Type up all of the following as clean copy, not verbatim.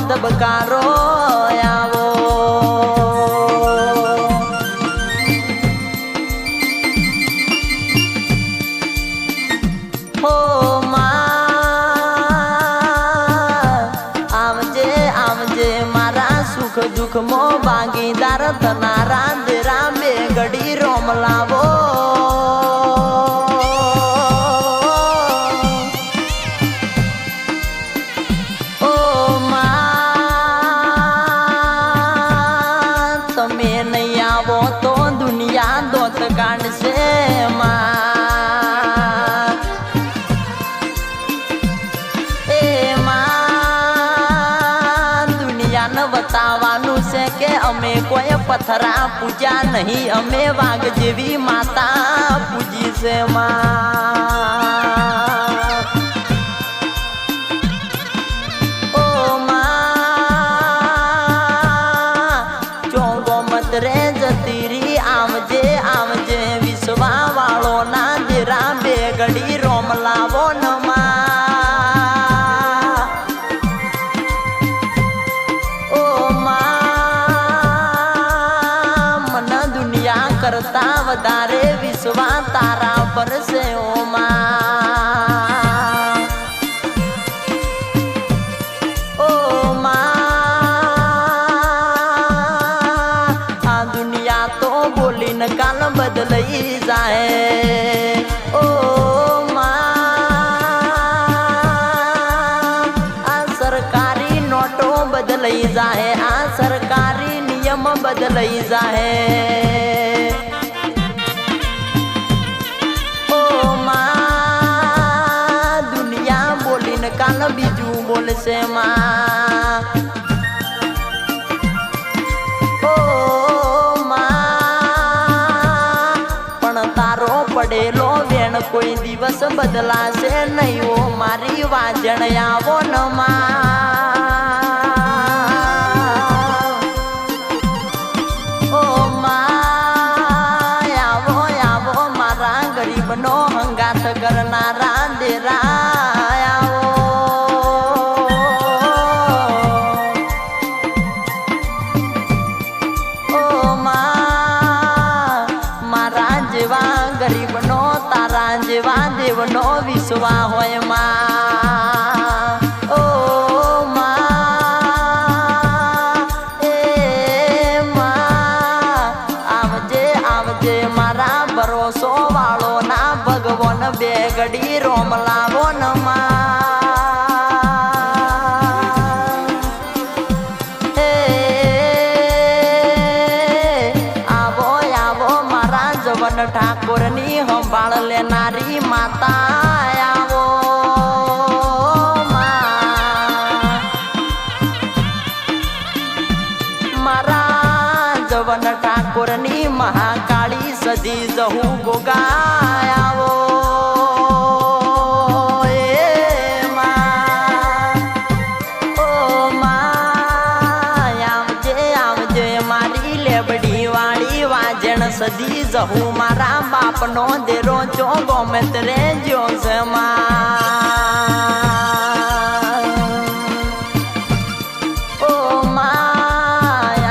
ધબકારો આવો હો આવજે આવજે મારા સુખ દુઃખ મો ભાગીદાર થનારા દેરા બે ઘડી રોમ લાવો તમે નહીં આવો તો દુનિયા દોત કાઢશે બતાવાનું છે કે અમે કોઈ પથરા પૂજા નહીં અમે વાઘ જેવી માતા પૂજી છે ઓ ચોંગો મત રે જતીરી આવજે આવજે વિશ્વા વાળો ના દેરા બે ઘડી રોમ લાવો કરતા વધારે વિશ્વા તારા પર છે આ દુનિયા તો બોલીને કાલ બદલાઈ જાય આ સરકારી નોટો બદલાઈ જાય આ સરકારી નિયમ બદલાઈ જાય કાલ બીજું બોલશે પણ તારો પડેલો વેણ કોઈ દિવસ બદલાશે નહીં ઓ મારી વાજણ આવો ન આવો આવો મારા ગરીબનો હંગાત કરનારા દેરા ગરીબનો તારા જેવા દેવનો વિશ્વા હોય આવજે આવજે મારા ભરોસો વાળો ના ભગવાન બે ઘડી રોમ લાવો ન ઠાકોર ની સંભાળ લેનારી માતા આવો મારા જવન ઠાકોર ની મહાકાળી સજી જહુ ગોગા આવો આવજે આવજે મારી લેબડી વાળી વાજણ સજી જહુ મારા બાપનો દેરો જો ગોમેત રે જો છે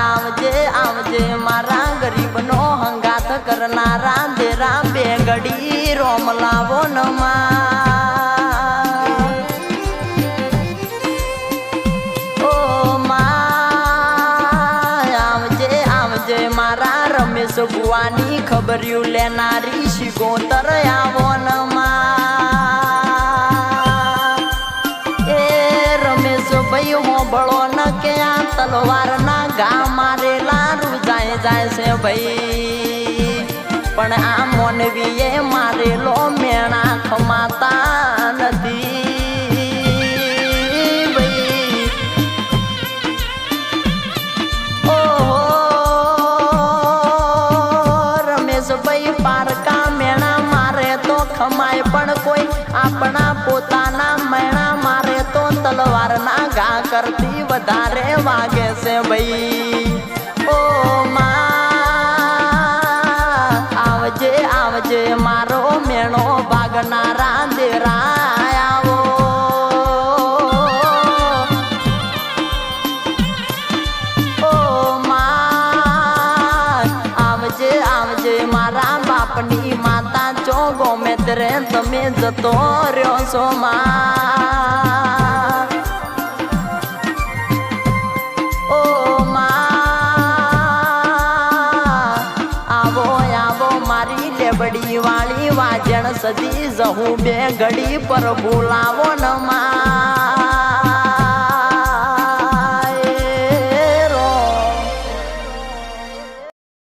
આવજે આવજે મારા ગરીબનો હંગાત કરનારા દેરા બે ઘડી રોમ લાવો ન મારા રમેશ ભુવાની ખબર્યું લેનારી શિગોતર આવો ન એ રમેશ ભાઈ હોબળો ન કે આ તલવાર ના ગા મારેલા રૂજાય જાય છે ભાઈ પણ આ મોનવીએ મારેલો મેણા ખમાતા નથી ભાઈ પારકા મેણા મારે તો ખમાય પણ કોઈ આપણા પોતાના મેણા મારે તો તલવારના ઘા કરતી વધારે વાગે છે ભાઈ ઓ આવજે આવજે મારો મેણો ભાગનારા દેરા આવો માતા ચો ગમે ત્યારે તમે જતો રહ્યો છો માં ઓ માં આવો આવો મારી લેબડી વાળી વાજણ સદી જહું બે ઘડી પર બોલાવો ન માં